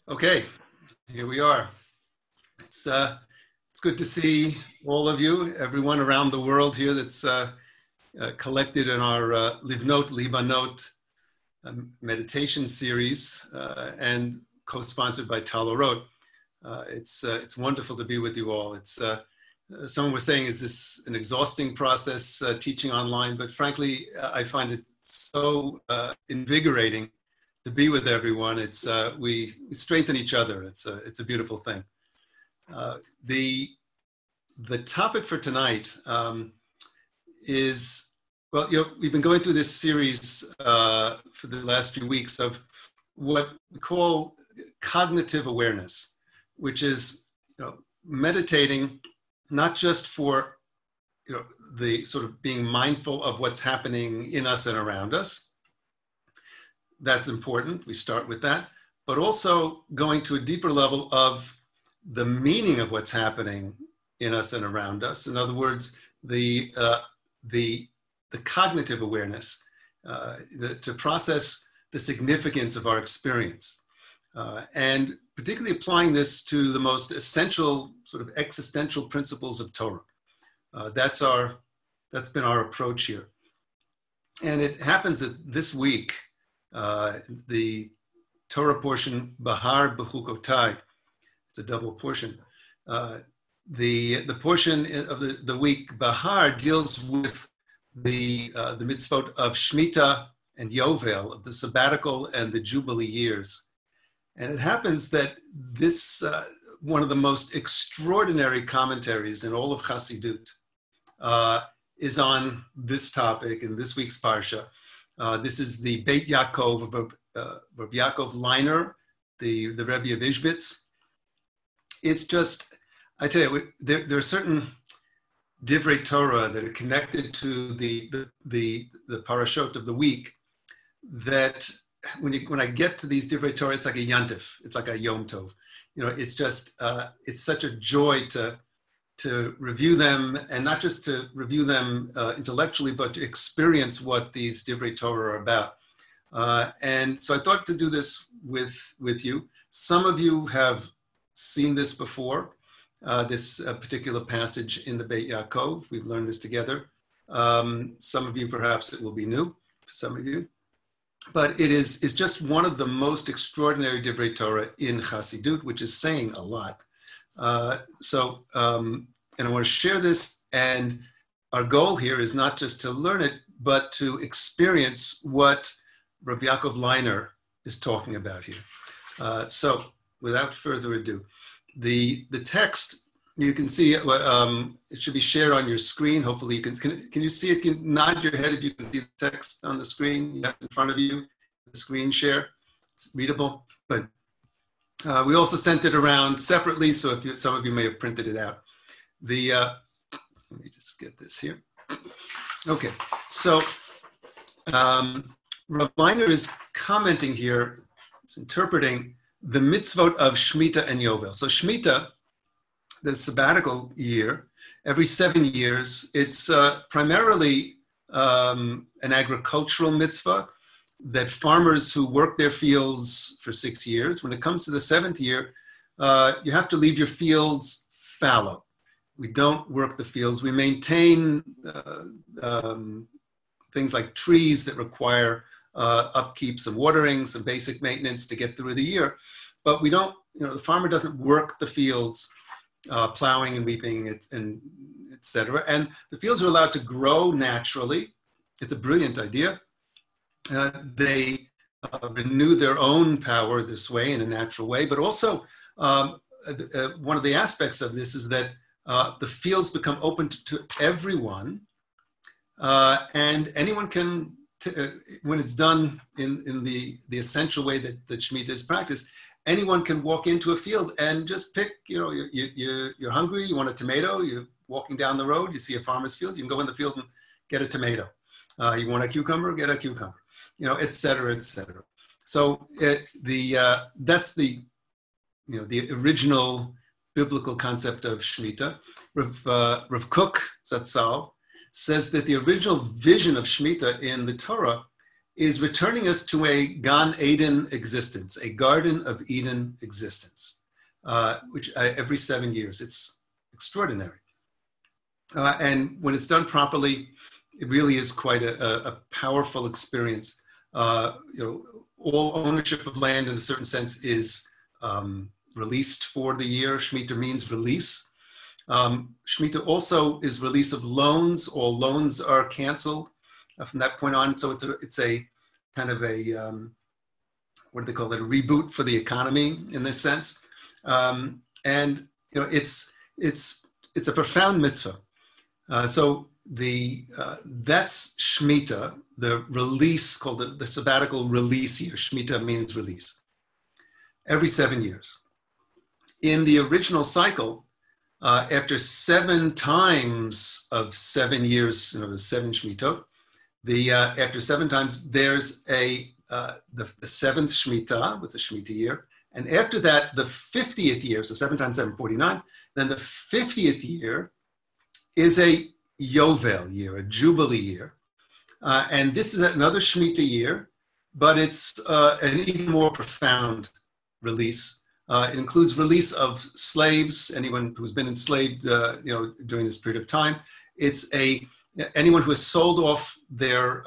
Okay, here we are. It's good to see all of you, everyone around the world here that's collected in our Livnot Libanot meditation series and co-sponsored by Tal Orot. It's wonderful to be with you all. Someone was saying, is this an exhausting process teaching online? But frankly, I find it so invigorating to be with everyone. We strengthen each other. It's a beautiful thing. The topic for tonight is, well, we've been going through this series for the last few weeks of what we call cognitive awareness, which is meditating not just for the sort of being mindful of what's happening in us and around us. That's important. We start with that, but also going to a deeper level of the meaning of what's happening in us and around us. In other words, the cognitive awareness to process the significance of our experience, and particularly applying this to the most essential sort of existential principles of Torah. That's been our approach here, and it happens that this week. The Torah portion, Bahar Bechukotai, it's a double portion. The portion of the week, Bahar, deals with the mitzvot of Shmittah and Yovel, of the sabbatical and the Jubilee years. And it happens that this, one of the most extraordinary commentaries in all of Chassidut, is on this topic in this week's Parsha. This is the Beit Yaakov of Rabbi Yaakov Leiner, the Rebbe of Ishbitz. It's just, I tell you, there are certain divrei Torah that are connected to the parashot of the week that when I get to these divrei Torah, it's like a yantif, it's like a yom tov. It's just, it's such a joy to review them, and not just to review them intellectually, but to experience what these divrei Torah are about. And so I thought to do this with you. Some of you have seen this before, this particular passage in the Beit Yaakov. We've learned this together. Some of you, perhaps it will be new for some of you. But it's just one of the most extraordinary divrei Torah in Chassidut, which is saying a lot. And I want to share this, and our goal here is not just to learn it, but to experience what Rabbi Yaakov Leiner is talking about here. So without further ado, the text, you can see, it should be shared on your screen. Hopefully you can you see it? Can you nod your head if you can see the text on the screen? You have it in front of you, the screen share. It's readable, but we also sent it around separately, so if some of you may have printed it out. Let me just get this here. Okay, so Rav Leiner is commenting here, is interpreting the mitzvot of Shmitah and Yovel. So Shmitah, the sabbatical year, every 7 years, it's primarily an agricultural mitzvah that farmers who work their fields for 6 years, when it comes to the 7th year, you have to leave your fields fallow. We don't work the fields. We maintain things like trees that require upkeep, some watering, some basic maintenance to get through the year. But we don't, the farmer doesn't work the fields, plowing and reaping and et cetera. And the fields are allowed to grow naturally. It's a brilliant idea. They renew their own power this way, in a natural way. But also, one of the aspects of this is that the fields become open to everyone, and anyone can, when it's done in the essential way that Shmitah is practiced, anyone can walk into a field and just pick, you're hungry, you want a tomato, you're walking down the road, you see a farmer's field, you can go in the field and get a tomato. You want a cucumber, get a cucumber, et cetera, et cetera. So that's the original biblical concept of Shmitah. Rav Kook Zatzal says that the original vision of Shmitah in the Torah is returning us to a Gan Eden existence, a Garden of Eden existence, which every 7 years. It's extraordinary. And when it's done properly, it really is quite a powerful experience. All ownership of land in a certain sense is released for the year. Shmitah means release. Shmitah also is release of loans. All loans are canceled from that point on. So it's a kind of a, what do they call it? A reboot for the economy in this sense. And it's a profound mitzvah. So that's Shmitah, the release, called the sabbatical release year. Shmitah means release. Every 7 years. In the original cycle, after 7 times of 7 years, the 7 Shmitot, after 7 times, there's the 7th Shmitah, with a Shmitah year. And after that, the 50th year, so 7 times 7, 49, then the 50th year is a Yovel year, a Jubilee year. And this is another Shmitah year, but it's an even more profound release. It includes release of slaves, anyone who's been enslaved during this period of time. It's anyone who has sold off their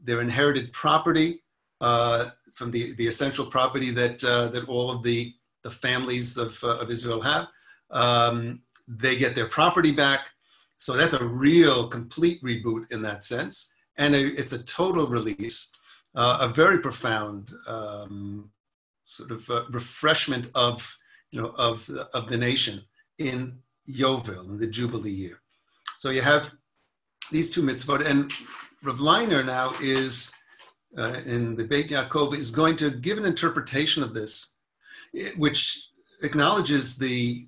inherited property from the essential property that all of the families of Israel have. They get their property back. So that's a real complete reboot in that sense. And it's a total release, a very profound sort of refreshment of the nation in Yovel, in the Jubilee year. So you have these two mitzvot, and Rav Leiner now is, in the Beit Yaakov, is going to give an interpretation of this, which acknowledges the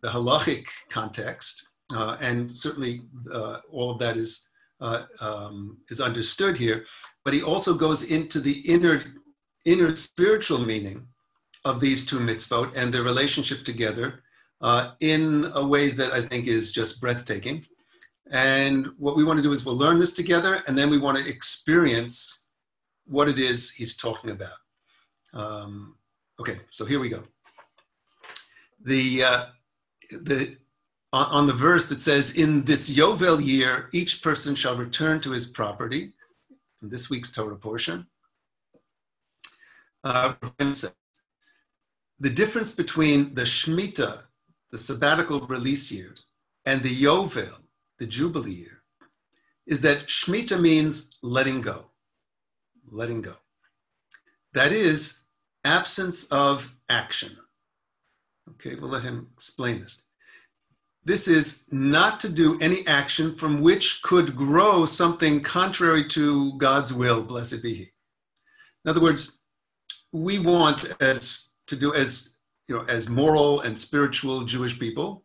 halachic context, and certainly all of that is understood here, but he also goes into the inner spiritual meaning of these two mitzvot and their relationship together in a way that I think is just breathtaking. And what we want to do is we'll learn this together, and then we want to experience what it is he's talking about. Okay, so here we go. On the verse it says, in this Yovel year, each person shall return to his property, in this week's Torah portion. The difference between the Shmitah, the sabbatical release year, and the Yovel, the Jubilee year, is that Shmitah means letting go. Letting go. That is absence of action. Okay, we'll let him explain this. This is not to do any action from which could grow something contrary to God's will, blessed be He. In other words, we want as moral and spiritual Jewish people,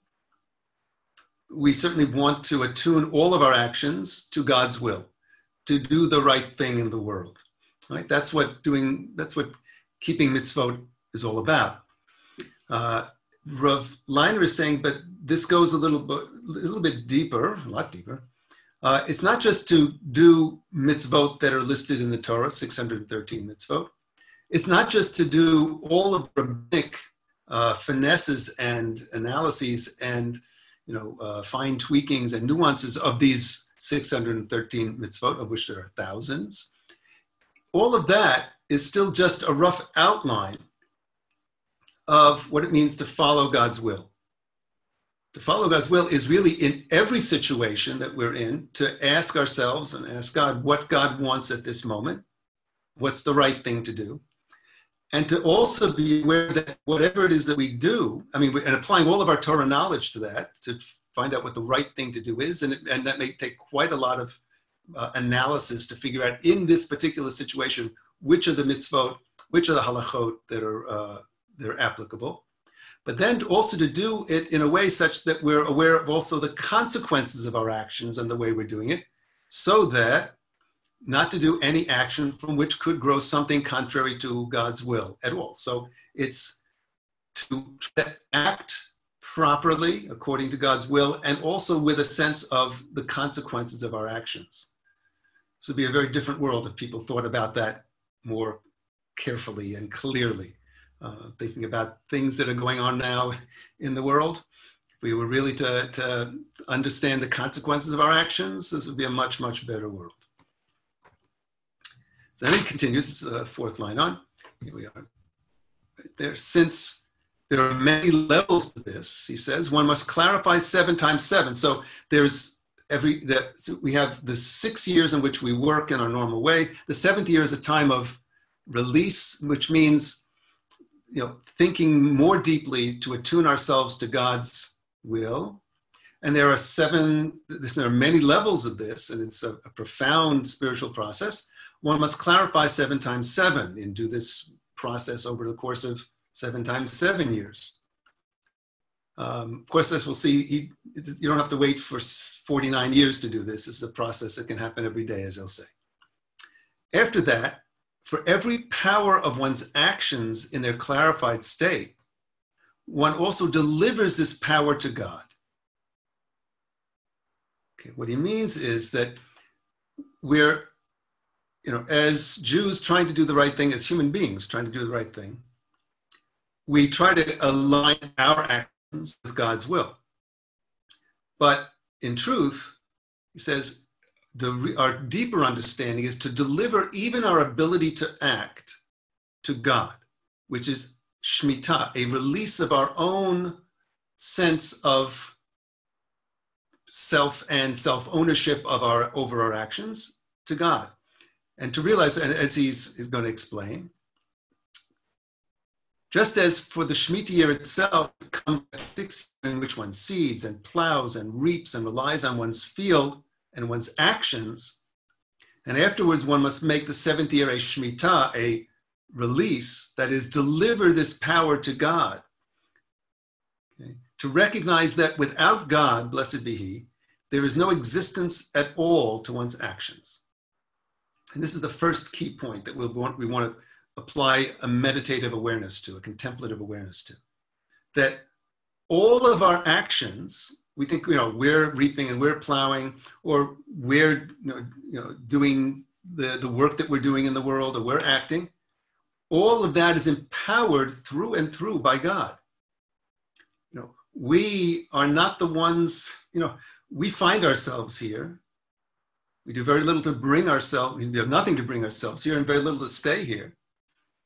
we certainly want to attune all of our actions to God's will, to do the right thing in the world. Right? That's what keeping mitzvot is all about. Rav Leiner is saying, but this goes a little bit deeper, a lot deeper. It's not just to do mitzvot that are listed in the Torah, 613 mitzvot. It's not just to do all of the rabbinic finesses and analyses and fine tweakings and nuances of these 613 mitzvot, of which there are thousands. All of that is still just a rough outline of what it means to follow God's will. To follow God's will is really in every situation that we're in to ask ourselves and ask God what God wants at this moment, what's the right thing to do, and to also be aware that whatever it is that we do, and applying all of our Torah knowledge to that, to find out what the right thing to do is, and that may take quite a lot of analysis to figure out in this particular situation, which are the mitzvot, which are the halachot that are they're applicable, but then also to do it in a way such that we're aware of also the consequences of our actions and the way we're doing it, so that not to do any action from which could grow something contrary to God's will at all. So it's to act properly according to God's will, and also with a sense of the consequences of our actions. This would be a very different world if people thought about that more carefully and clearly, thinking about things that are going on now in the world. If we were really to understand the consequences of our actions, this would be a much, much better world. Then he continues, fourth line on. Here we are, right there. Since there are many levels to this, he says, one must clarify 7 times 7. So there's so we have the 6 years in which we work in our normal way. The 7th year is a time of release, which means, thinking more deeply to attune ourselves to God's will. And there are many levels of this, and it's a profound spiritual process. One must clarify 7 times 7 and do this process over the course of 7 times 7 years. Of course, as we'll see, you don't have to wait for 49 years to do this. It's a process that can happen every day, as he'll say. After that, for every power of one's actions in their clarified state, one also delivers this power to God. Okay, what he means is that we're, as Jews trying to do the right thing, as human beings trying to do the right thing, we try to align our actions with God's will. But in truth, he says, our deeper understanding is to deliver even our ability to act to God, which is Shmitah, a release of our own sense of self and self-ownership over our actions to God. And to realize, and as he's going to explain, just as for the Shemitah year itself, it comes at 6 in which one seeds and plows and reaps and relies on one's field and one's actions. And afterwards, one must make the 7th year a Shemitah, a release, that is, deliver this power to God. Okay? To recognize that without God, blessed be He, there is no existence at all to one's actions. And this is the first key point that we want to apply a meditative awareness to, a contemplative awareness to. That all of our actions, we think, we're reaping and we're plowing, or we're doing the work that we're doing in the world, or we're acting. All of that is empowered through and through by God. We are not the ones, we find ourselves here. We do very little to bring ourselves, we have nothing to bring ourselves here and very little to stay here.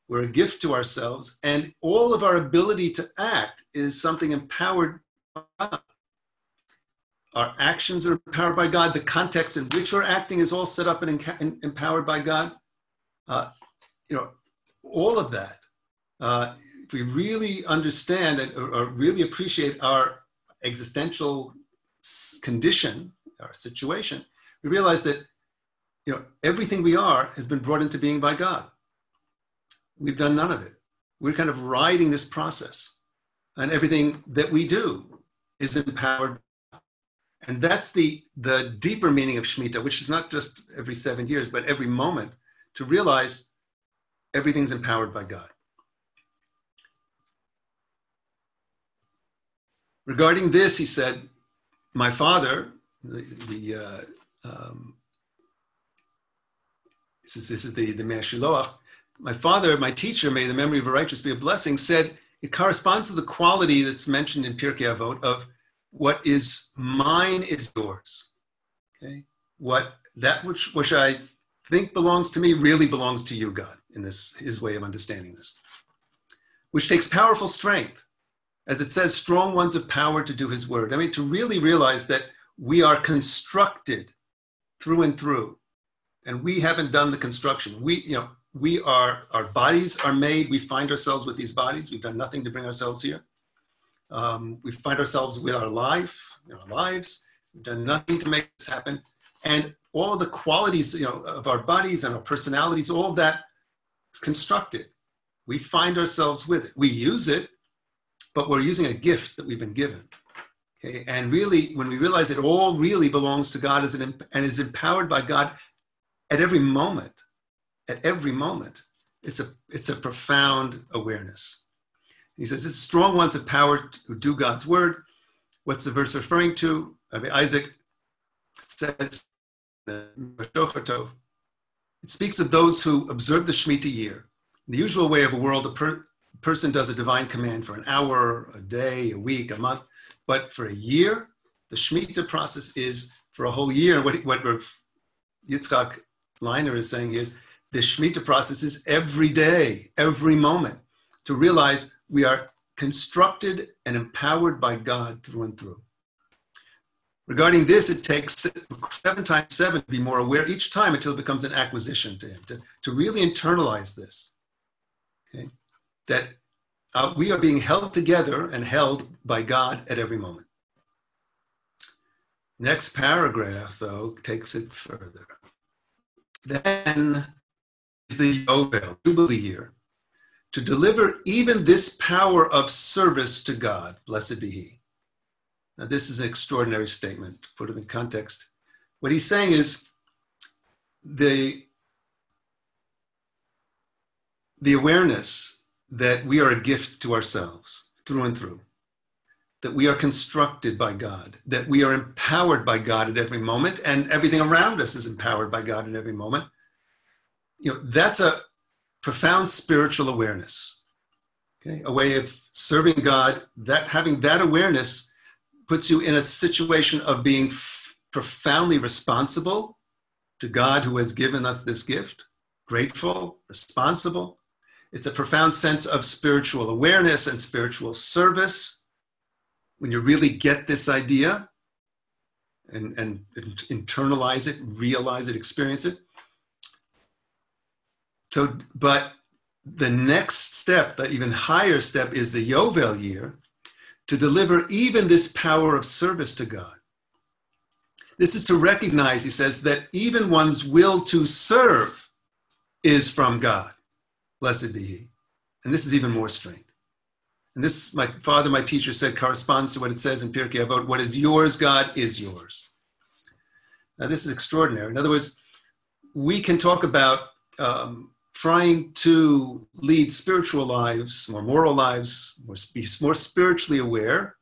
We're a gift to ourselves, and all of our ability to act is something empowered by God. Our actions are empowered by God. The context in which we're acting is all set up and empowered by God. All of that, if we really understand or really appreciate our existential condition, our situation, we realize that everything we are has been brought into being by God. We've done none of it. We're kind of riding this process, and everything that we do is empowered. And that's the deeper meaning of Shmitah, which is not just every 7 years, but every moment, to realize everything's empowered by God. Regarding this, he said, my father, this is the Meir Sendor. My father, my teacher, may the memory of a righteous be a blessing, said it corresponds to the quality that's mentioned in Pirkei Avot of what is mine is yours. Okay, which I think belongs to me really belongs to you, God, in his way of understanding this, which takes powerful strength. As it says, strong ones have power to do his word. I mean, to really realize that we are constructed through and through, and we haven't done the construction. Our bodies are made, we find ourselves with these bodies. We've done nothing to bring ourselves here. We find ourselves with our lives. We've done nothing to make this happen. And all of the qualities, of our bodies and our personalities, all of that is constructed. We find ourselves with it. We use it, but we're using a gift that we've been given. Okay? And really, when we realize it all really belongs to God and is empowered by God at every moment, it's a profound awareness. He says, it's strong ones have power to do God's word. What's the verse referring to? Rabbi Isaac says, It speaks of those who observe the Shmitah year. In the usual way of a world, a person does a divine command for an hour, a day, a week, a month. But for a year, the Shmitah process is for a whole year. What Yitzchak Leiner is saying is the Shmitah process is every day, every moment, to realize we are constructed and empowered by God through and through. Regarding this, it takes 7 times 7 to be more aware each time until it becomes an acquisition to him, to really internalize this. Okay? That we are being held together and held by God at every moment. Next paragraph, though, takes it further. Then is the Yovel, Jubilee year, to deliver even this power of service to God, blessed be He. Now, this is an extraordinary statement, to put it in context. What he's saying is the awareness that we are a gift to ourselves through and through, that we are constructed by God, that we are empowered by God at every moment, and everything around us is empowered by God at every moment. That's a profound spiritual awareness, okay? A way of serving God, that having that awareness puts you in a situation of being profoundly responsible to God who has given us this gift, grateful, responsible. It's a profound sense of spiritual awareness and spiritual service when you really get this idea and internalize it, realize it, experience it. But the next step, the even higher step, is the Yovel year, to deliver even this power of service to God. This is to recognize, he says, that even one's will to serve is from God. Blessed be He. And this is even more strength. And this, my father, my teacher said, corresponds to what it says in Pirkei Avot, what is yours, God, is yours. Now, this is extraordinary. In other words, we can talk about trying to lead spiritual lives, more moral lives, be more spiritually aware,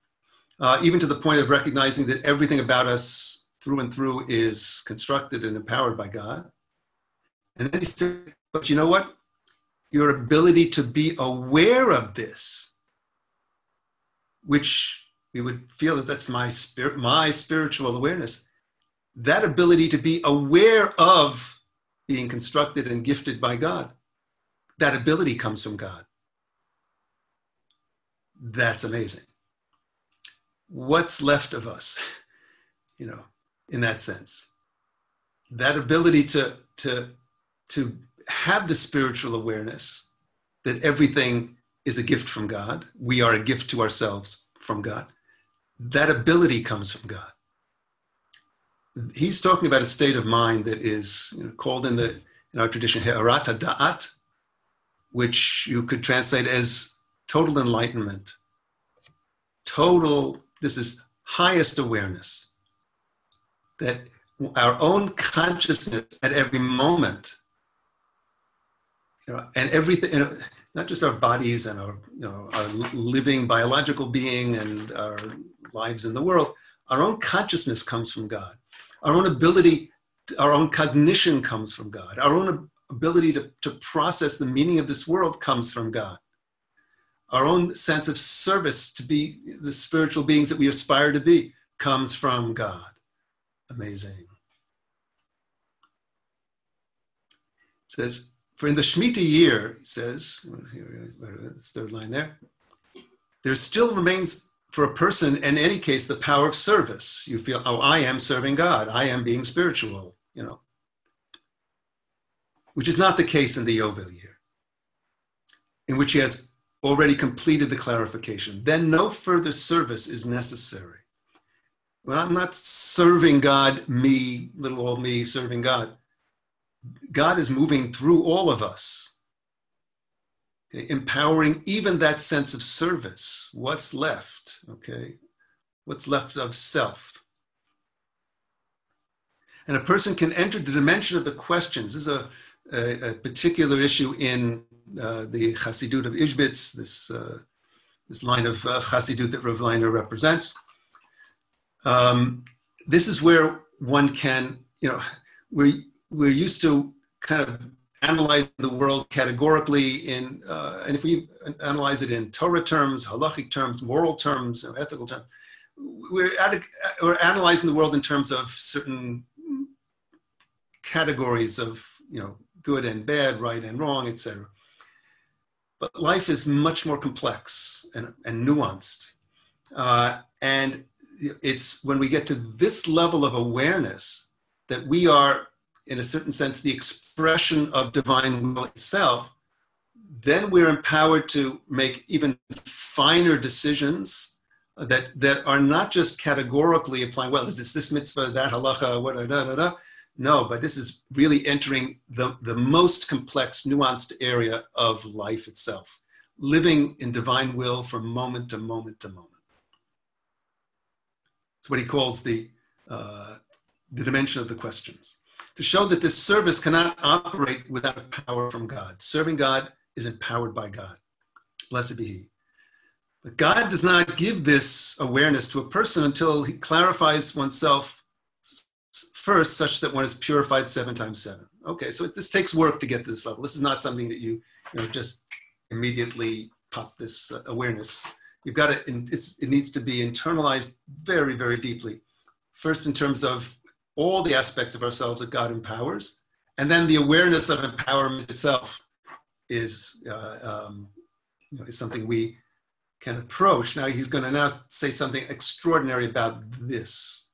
even to the point of recognizing that everything about us through and through is constructed and empowered by God. And then he said, but you know what? Your ability to be aware of this, which we would feel that that's my spiritual awareness, that ability to be aware of being constructed and gifted by God, that ability comes from God. That's amazing. What's left of us, in that sense? That ability to have the spiritual awareness that everything is a gift from God. We are a gift to ourselves from God. That ability comes from God. He's talking about a state of mind that is called in our tradition He'arat Da'at, which you could translate as total enlightenment. This is highest awareness. That our own consciousness at every moment, and everything, not just our bodies and our living biological being and our lives in the world, our own consciousness comes from God. Our own ability, our own cognition comes from God. Our own ability to process the meaning of this world comes from God. Our own sense of service to be the spiritual beings that we aspire to be comes from God. Amazing. It says, for in the Shmitah year, he says, it's third line there still remains for a person, in any case, the power of service. You feel, oh, I am serving God. I am being spiritual, which is not the case in the Yovel year, in which he has already completed the clarification. Then no further service is necessary. When I'm not serving God, me, little old me serving God, God is moving through all of us, okay, empowering even that sense of service. What's left, okay? What's left of self? And a person can enter the dimension of the questions. This is a particular issue in the Chassidut of Ishbitz, this line of Chassidut that Rav Leiner represents. This is where one can, we're used to kind of analyzing the world categorically and if we analyze it in Torah terms, halachic terms, moral terms, ethical terms, we're analyzing the world in terms of certain categories of, good and bad, right and wrong, etc. But life is much more complex and nuanced. And it's when we get to this level of awareness that we are, in a certain sense, the expression of divine will itself, then we're empowered to make even finer decisions that are not just categorically applying, well, is this mitzvah, that halacha, what, No, but this is really entering the most complex, nuanced area of life itself, living in divine will from moment to moment to moment. It's what he calls the dimension of the questions. To show that this service cannot operate without power from God. Serving God is empowered by God. Blessed be he. But God does not give this awareness to a person until he clarifies oneself first, such that one is purified 7 times 7. Okay, so this takes work to get to this level. This is not something that you just immediately pop this awareness. You've got to, it needs to be internalized very, very deeply. First, in terms of all the aspects of ourselves that God empowers, and then the awareness of empowerment itself is something we can approach. Now he's going to now say something extraordinary about this.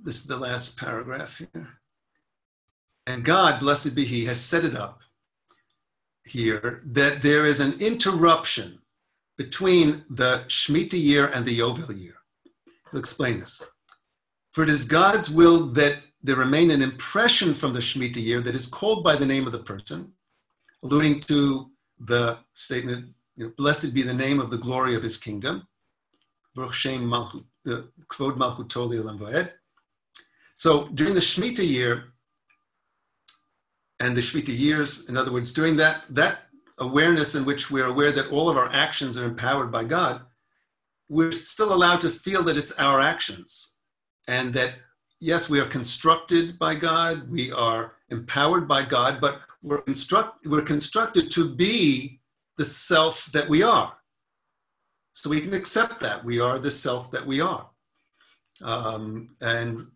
This is the last paragraph here. And God, blessed be he, has set it up here that there is an interruption between the Shmitah year and the Yovel year. He'll explain this. For it is God's will that there remain an impression from the Shmitah year that is called by the name of the person, alluding to the statement, blessed be the name of the glory of his kingdom. Baruch Shem Malchut, Kvod Malchuto Le'olam Va'ed. So during the Shmitah year and the Shmitah years, in other words, during that awareness in which we're aware that all of our actions are empowered by God, we're still allowed to feel that it's our actions. And that, yes, we are constructed by God, we are empowered by God, but we're constructed to be the self that we are. So we can accept that we are the self that we are. And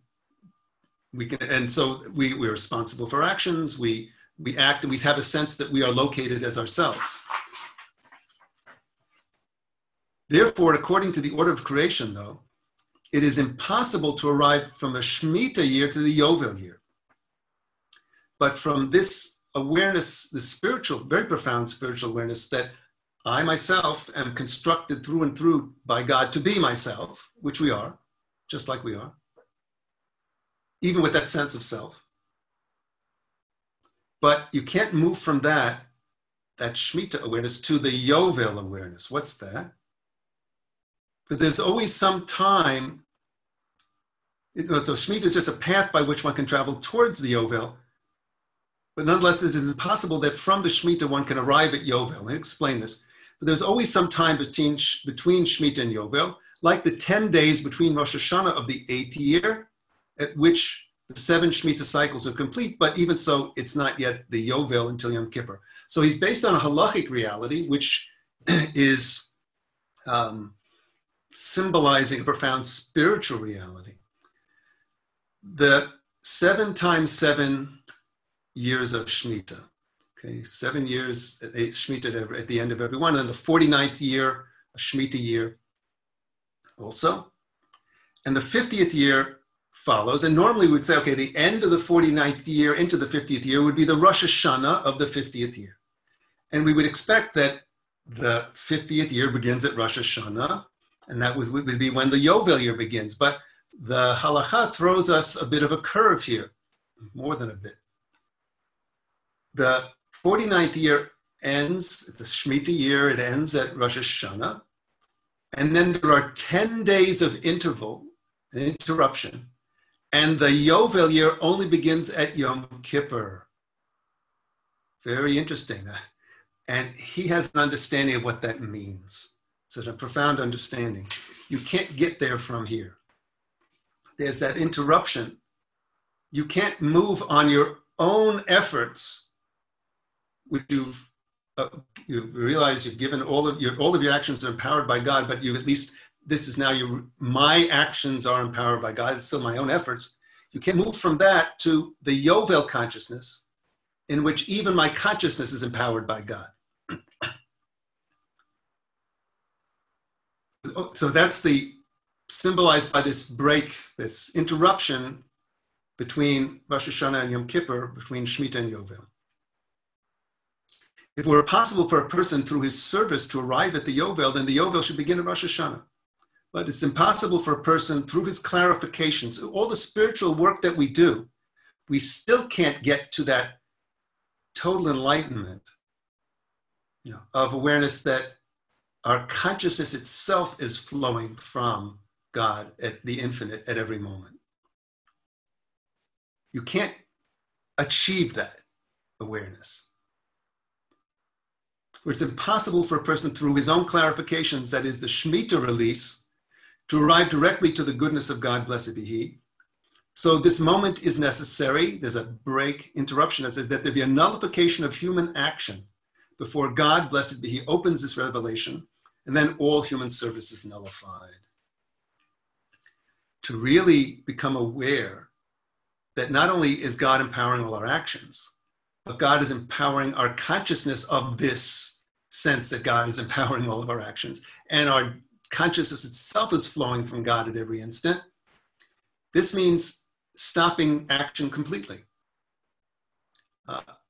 so we're responsible for actions, we act, and we have a sense that we are located as ourselves. Therefore, according to the order of creation, though, it is impossible to arrive from a Shmitah year to the Yovel year. But from this awareness, the spiritual, very profound spiritual awareness that I myself am constructed through and through by God to be myself, which we are, just like we are, even with that sense of self. But you can't move from that Shmitah awareness to the Yovel awareness. What's that? But there's always some time, so Shmitah is just a path by which one can travel towards the Yovel, but nonetheless it is impossible that from the Shmitah one can arrive at Yovel. Let me explain this. But there's always some time between Shmitah and Yovel, like the 10 days between Rosh Hashanah of the 8th year, at which the 7 Shmitah cycles are complete, but even so, it's not yet the Yovel until Yom Kippur. So he's based on a halachic reality, which is symbolizing a profound spiritual reality. The 7 times 7 years of Shmitah, okay, 7 years, Shmitah at the end of every one, and the 49th year, a Shmitah year also. And the 50th year follows, and normally we would say, okay, the end of the 49th year into the 50th year would be the Rosh Hashanah of the 50th year. And we would expect that the 50th year begins at Rosh Hashanah, and that would be when the Yovel year begins. But the halakha throws us a bit of a curve here, more than a bit. The 49th year ends, it's a Shmitah year, it ends at Rosh Hashanah. And then there are 10 days of interval, an interruption. And the Yovel year only begins at Yom Kippur. Very interesting. And he has an understanding of what that means. It's a profound understanding. You can't get there from here. There's that interruption. You can't move on your own efforts, which you realize you've given all of your actions are empowered by God, but you at least, this is now my actions are empowered by God. It's still my own efforts. You can move from that to the Yovel consciousness, in which even my consciousness is empowered by God. So that's symbolized by this break, this interruption between Rosh Hashanah and Yom Kippur, between Shmitah and Yovel. If it were possible for a person through his service to arrive at the Yovel, then the Yovel should begin at Rosh Hashanah. But it's impossible for a person through his clarifications, all the spiritual work that we do, we still can't get to that total enlightenment, of awareness that our consciousness itself is flowing from God at the infinite at every moment. You can't achieve that awareness. Where it's impossible for a person through his own clarifications, that is the Shmitah release, to arrive directly to the goodness of God, blessed be He. So this moment is necessary. There's a break, interruption, as that there be a nullification of human action before God, blessed be He, opens this revelation, and then all human service is nullified. To really become aware that not only is God empowering all our actions, but God is empowering our consciousness of this sense that God is empowering all of our actions, and our consciousness itself is flowing from God at every instant. This means stopping action completely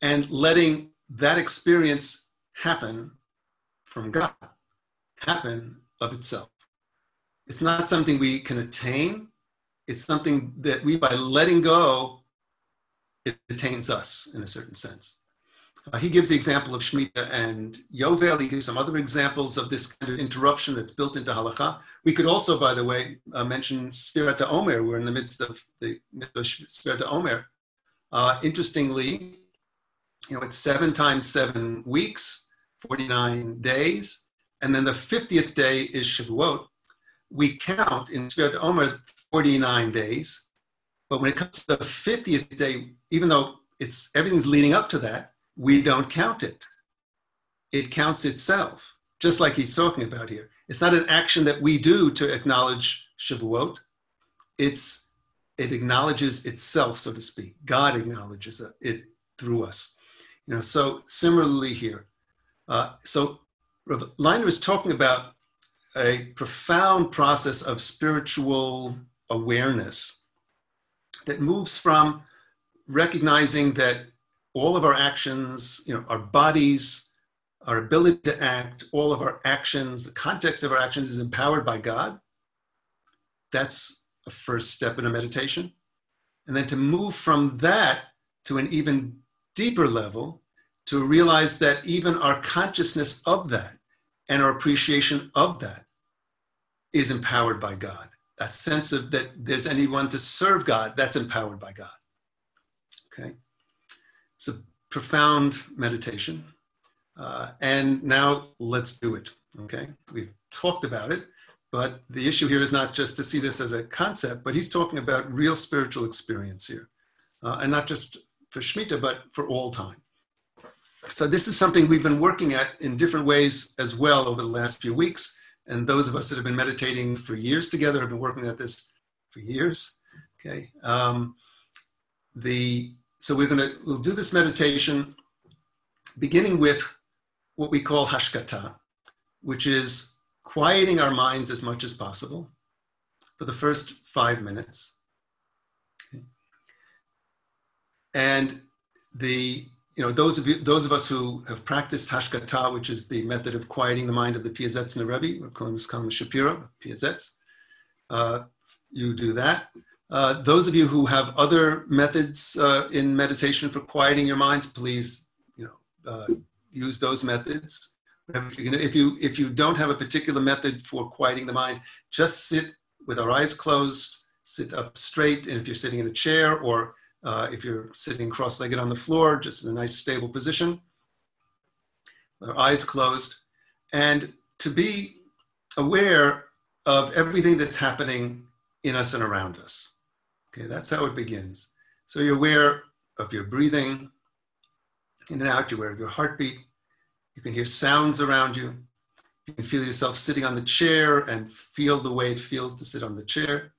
and letting that experience happen from God, happen of itself. It's not something we can attain. It's something that we, by letting go, it attains us in a certain sense. He gives the example of Shmitah and Yovel. He gives some other examples of this kind of interruption that's built into halakha. We could also, by the way, mention Sfirat HaOmer. We're in the midst of the Sfirat HaOmer. Interestingly, it's 7 times 7 weeks, 49 days, and then the 50th day is Shavuot. We count in Sfirat HaOmer 49 days, but when it comes to the 50th day, even though everything's leading up to that, we don't count it. It counts itself, just like he's talking about here. It's not an action that we do to acknowledge Shavuot. It acknowledges itself, so to speak. God acknowledges it through us. So similarly here. So Rabbi Leiner is talking about a profound process of spiritual awareness that moves from recognizing that all of our actions, our bodies, our ability to act, all of our actions, the context of our actions is empowered by God. That's a first step in a meditation. And then to move from that to an even deeper level, to realize that even our consciousness of that and our appreciation of that is empowered by God. That sense of that there's anyone to serve God, that's empowered by God. Okay. It's a profound meditation. And now let's do it, okay? We've talked about it, but the issue here is not just to see this as a concept, but he's talking about real spiritual experience here. And not just for Shmitah, but for all time. So this is something we've been working at in different ways as well over the last few weeks. And those of us that have been meditating for years together have been working at this for years, okay? So we'll do this meditation beginning with what we call hashkata, which is quieting our minds as much as possible for the first 5 minutes. Okay. And those of us who have practiced hashkata, which is the method of quieting the mind of the Piazetz and the Rebbe, we're calling this Kalma Shapira, Piazetz. You do that. Those of you who have other methods in meditation for quieting your minds, please, use those methods. If you don't have a particular method for quieting the mind, just sit with our eyes closed, sit up straight, and if you're sitting in a chair or if you're sitting cross-legged on the floor, just in a nice stable position, our eyes closed, and to be aware of everything that's happening in us and around us. Okay, that's how it begins. So you're aware of your breathing in and out. You're aware of your heartbeat. You can hear sounds around you. You can feel yourself sitting on the chair and feel the way it feels to sit on the chair.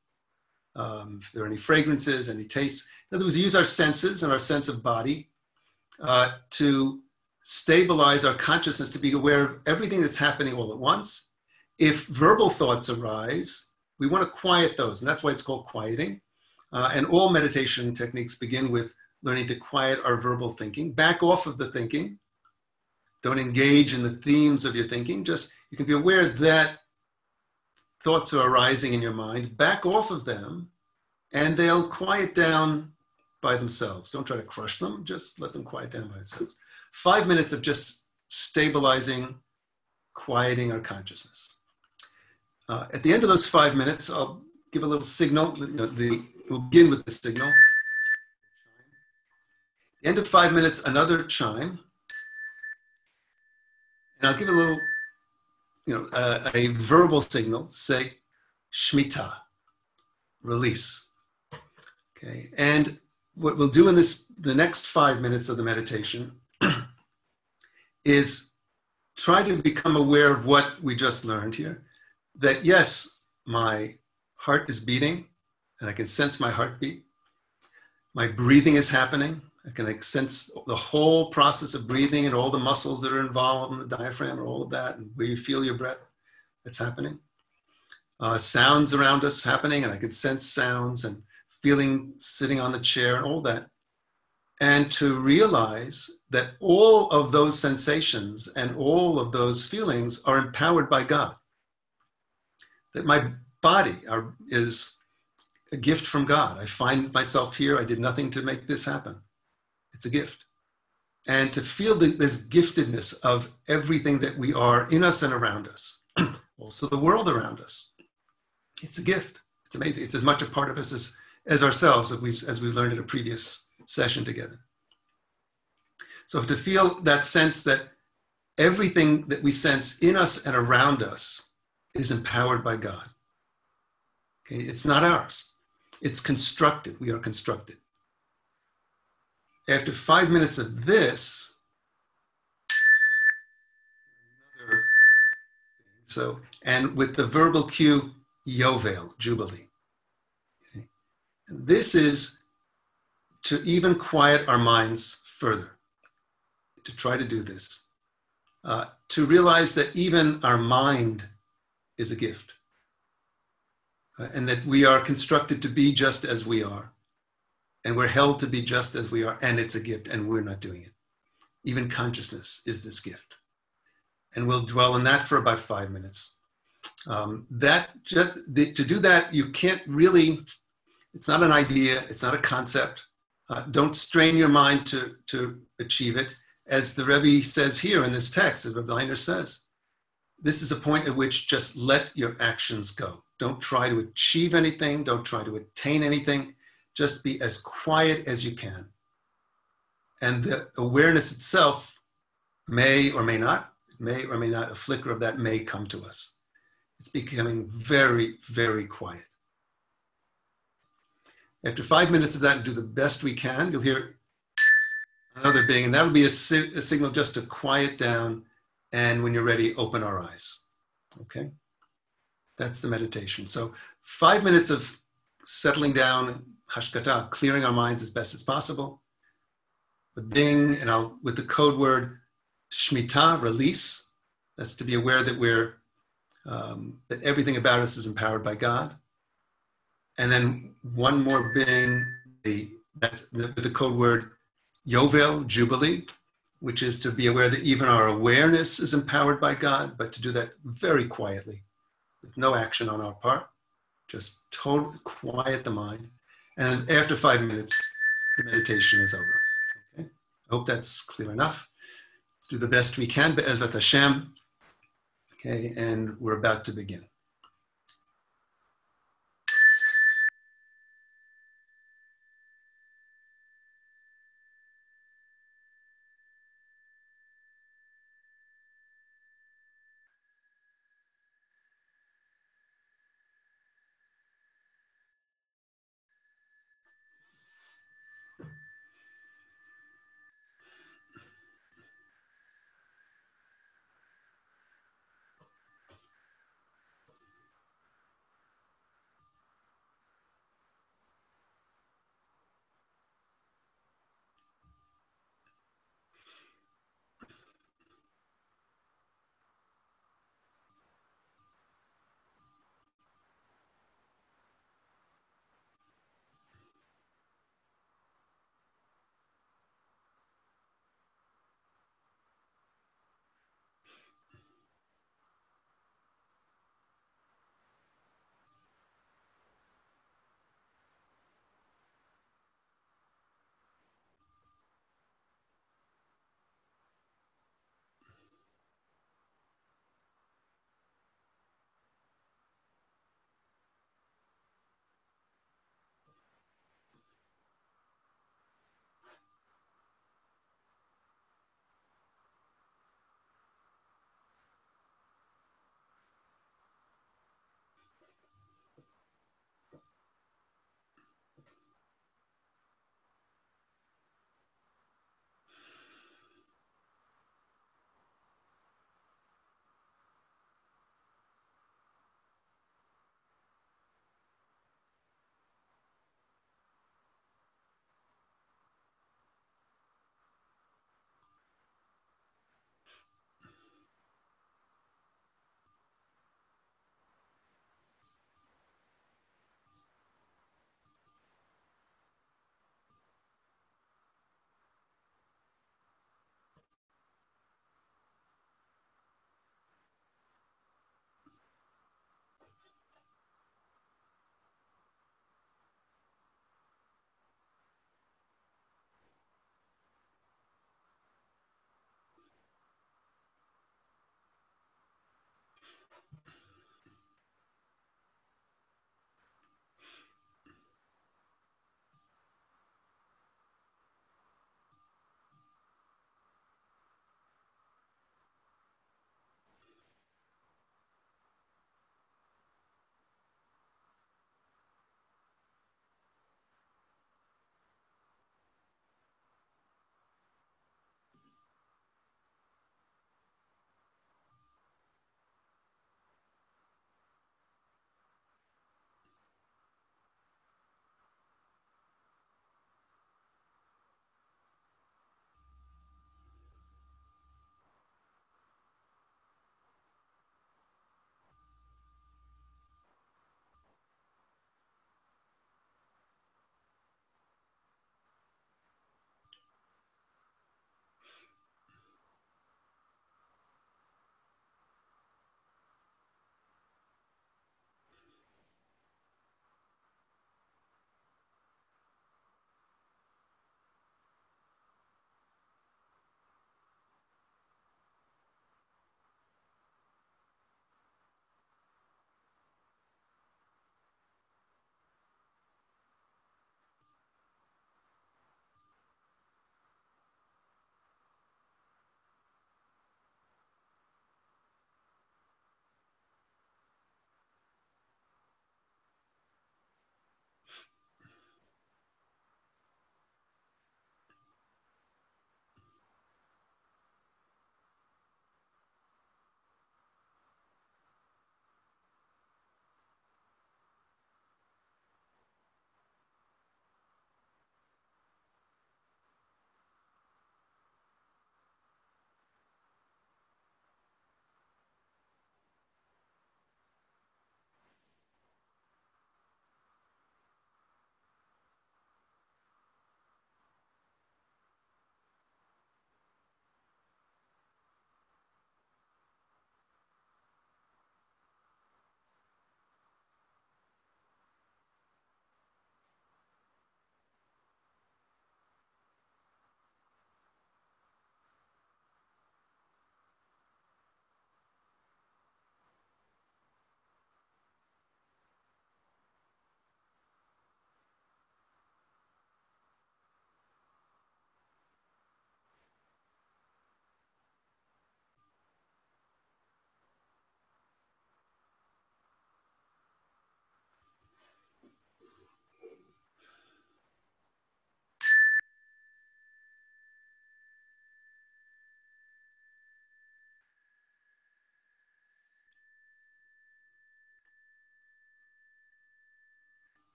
If there are any fragrances, any tastes. In other words, we use our senses and our sense of body to stabilize our consciousness, to be aware of everything that's happening all at once. If verbal thoughts arise, we want to quiet those, and that's why it's called quieting. And all meditation techniques begin with learning to quiet our verbal thinking. Back off of the thinking. Don't engage in the themes of your thinking. Just, you can be aware that thoughts are arising in your mind. Back off of them, and they'll quiet down by themselves. Don't try to crush them. Just let them quiet down by themselves. 5 minutes of just stabilizing, quieting our consciousness. At the end of those 5 minutes, I'll give a little signal. We'll begin with the signal. At the end of 5 minutes, another chime. And I'll give a little, a verbal signal. Say, Shmitah, release. Okay, and what we'll do in the next 5 minutes of the meditation is try to become aware of what we just learned here. That yes, my heart is beating, and I can sense my heartbeat. My breathing is happening. I can sense the whole process of breathing and all the muscles that are involved in the diaphragm and all of that, and where you feel your breath, that's happening. Sounds around us happening, and I can sense sounds and feeling sitting on the chair and all that. And to realize that all of those sensations and all of those feelings are empowered by God. That my body is a gift from God. I find myself here. I did nothing to make this happen. It's a gift. And to feel this giftedness of everything that we are in us and around us, also the world around us, it's a gift. It's amazing. It's as much a part of us as ourselves, as we learned in a previous session together. So to feel that sense that everything that we sense in us and around us is empowered by God. Okay, it's not ours. It's constructed. We are constructed. After 5 minutes of this, and with the verbal cue, Yovel, Jubilee. Okay. And this is to even quiet our minds further, to try to do this, to realize that even our mind is a gift, and that we are constructed to be just as we are, and we're held to be just as we are, and it's a gift, and we're not doing it. Even consciousness is this gift. And we'll dwell on that for about 5 minutes. To do that, you can't really, it's not an idea, it's not a concept. Don't strain your mind to achieve it. As the Rebbe says here in this text, as Rabbi Meir says, this is a point at which just let your actions go. Don't try to achieve anything. Don't try to attain anything. Just be as quiet as you can. And the awareness itself may or may not, a flicker of that may come to us. It's becoming very, very quiet. After 5 minutes of that, do the best we can. You'll hear another bing, and that'll be a signal just to quiet down. And when you're ready, open our eyes. Okay? That's the meditation. So 5 minutes of settling down, hashkata, clearing our minds as best as possible. The bing, and with the code word Shmitah, release. That's to be aware that that everything about us is empowered by God. And then one more bing, that's the code word Yovel, Jubilee, which is to be aware that even our awareness is empowered by God, but to do that very quietly, with no action on our part. Just totally quiet the mind. And after 5 minutes, the meditation is over. Okay? I hope that's clear enough. Let's do the best we can, Be'ezrat Hashem. Okay, and we're about to begin.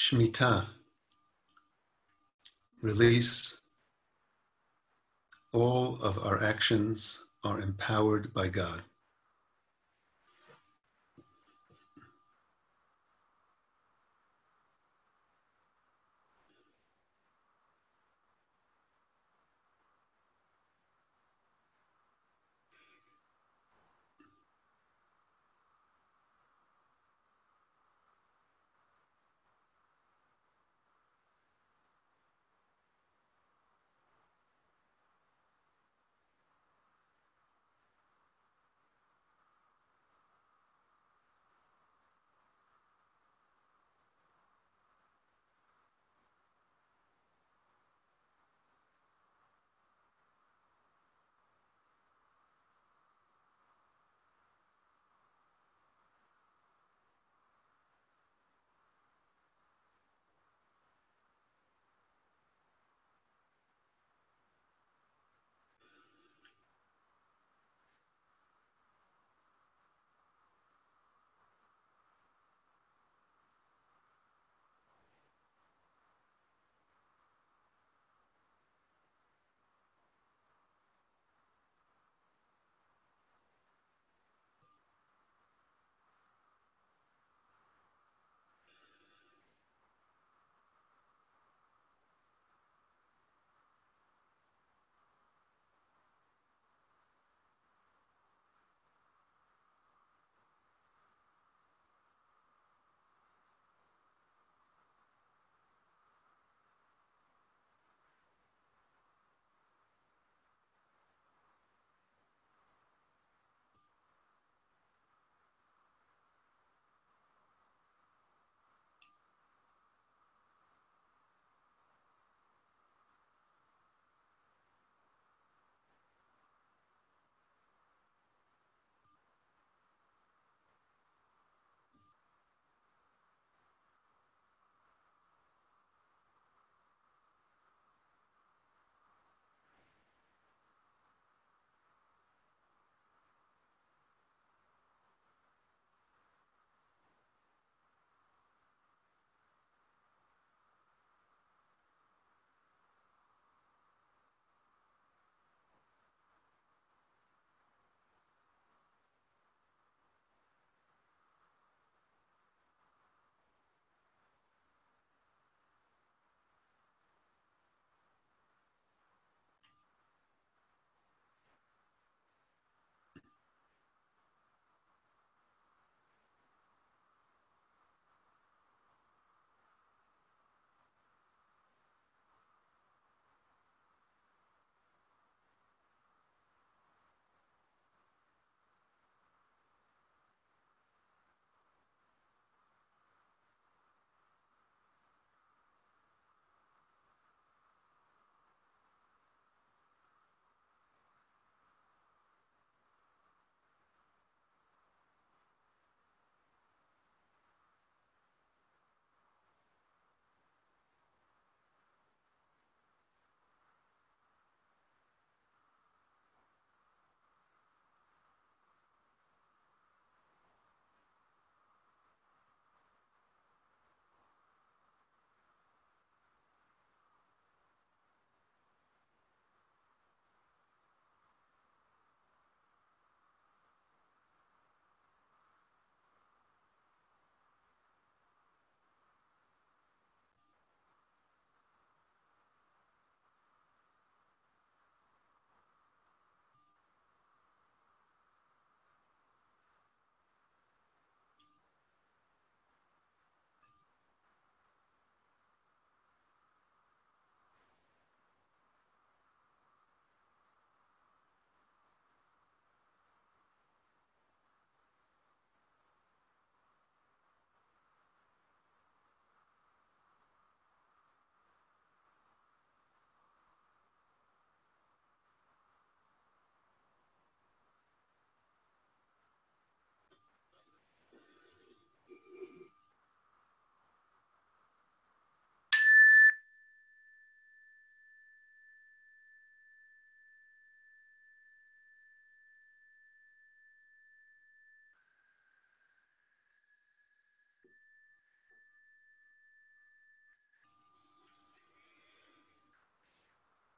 Shmitah, release. All of our actions are empowered by God.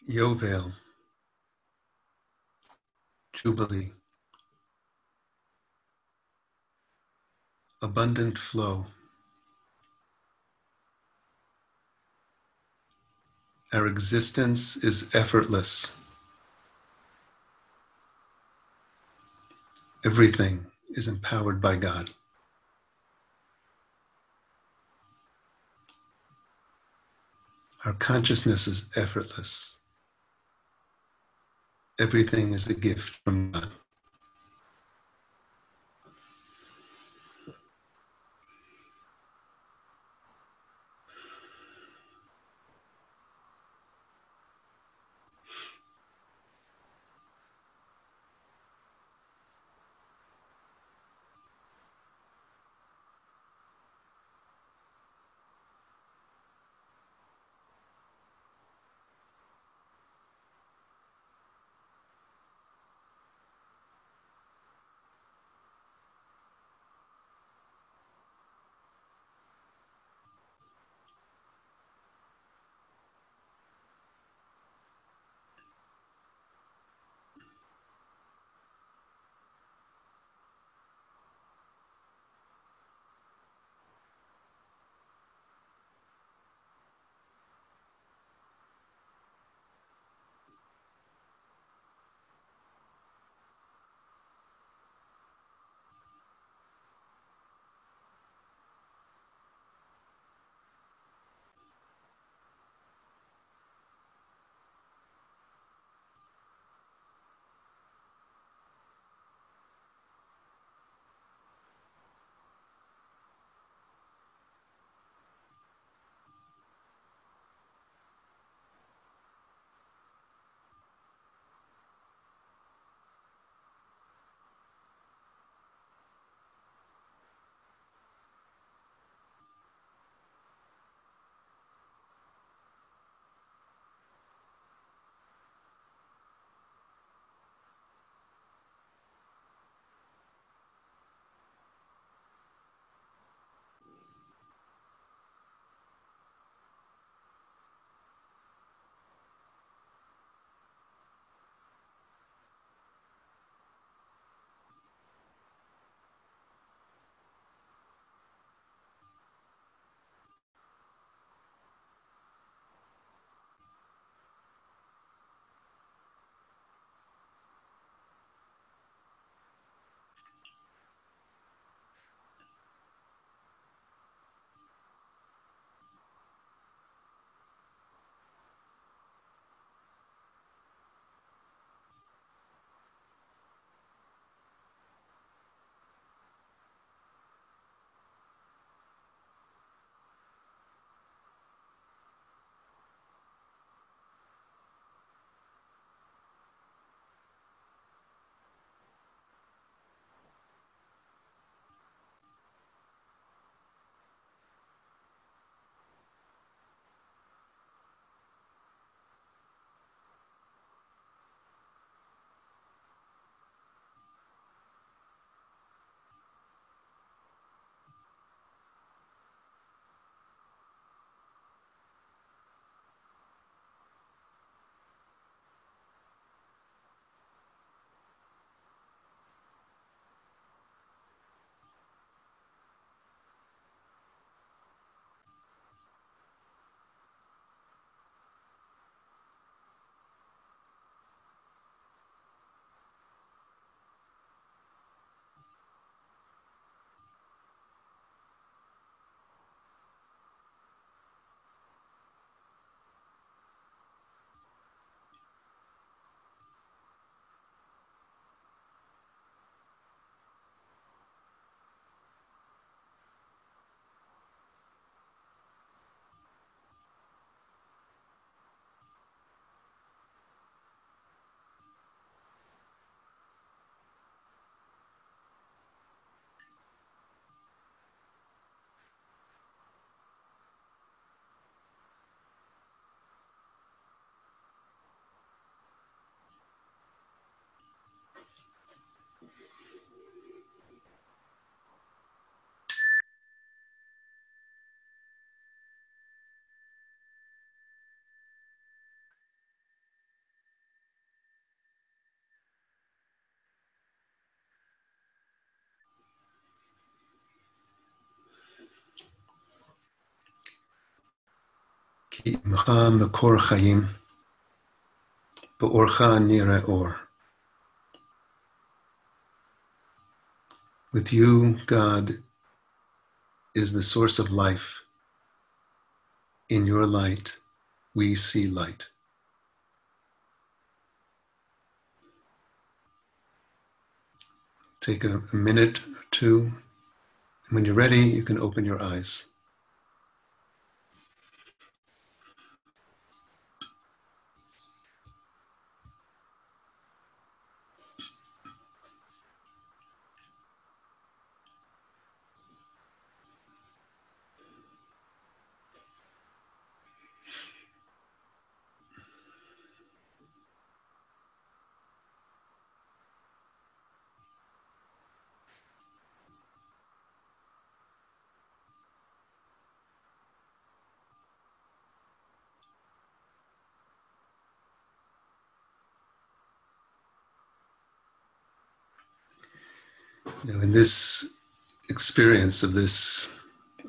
Yovel, Jubilee, abundant flow. Our existence is effortless. Everything is empowered by God. Our consciousness is effortless. Everything is a gift from God. Imcha Mekor Chayim, Be'orcha Nireh Or. With you, God is the source of life. In your light, we see light. Take a minute or two, and when you're ready, you can open your eyes. In this experience of this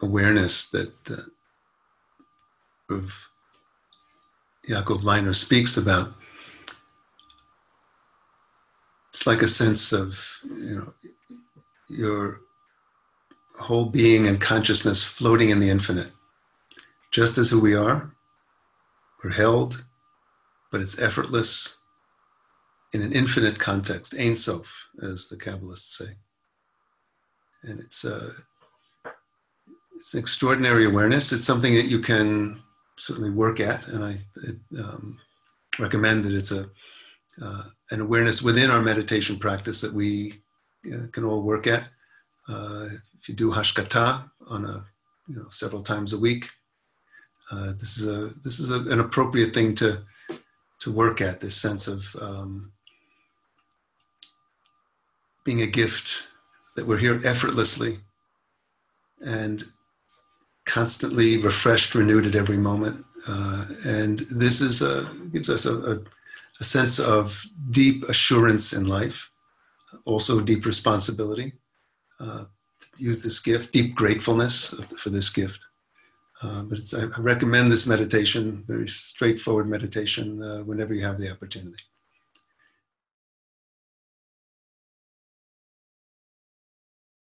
awareness that Yaakov Leiner speaks about, it's like a sense of, your whole being and consciousness floating in the infinite. Just as who we are, we're held, but it's effortless in an infinite context, Ein Sof, as the Kabbalists say. And it's an extraordinary awareness. It's something that you can certainly work at, and I recommend that it's an awareness within our meditation practice that we can all work at. If you do hashkata on several times a week, this is an appropriate thing to work at. This sense of being a gift, that we're here effortlessly and constantly refreshed, renewed at every moment. And this gives us a sense of deep assurance in life, also deep responsibility. Use this gift, deep gratefulness for this gift. But I recommend this meditation, very straightforward meditation, whenever you have the opportunity.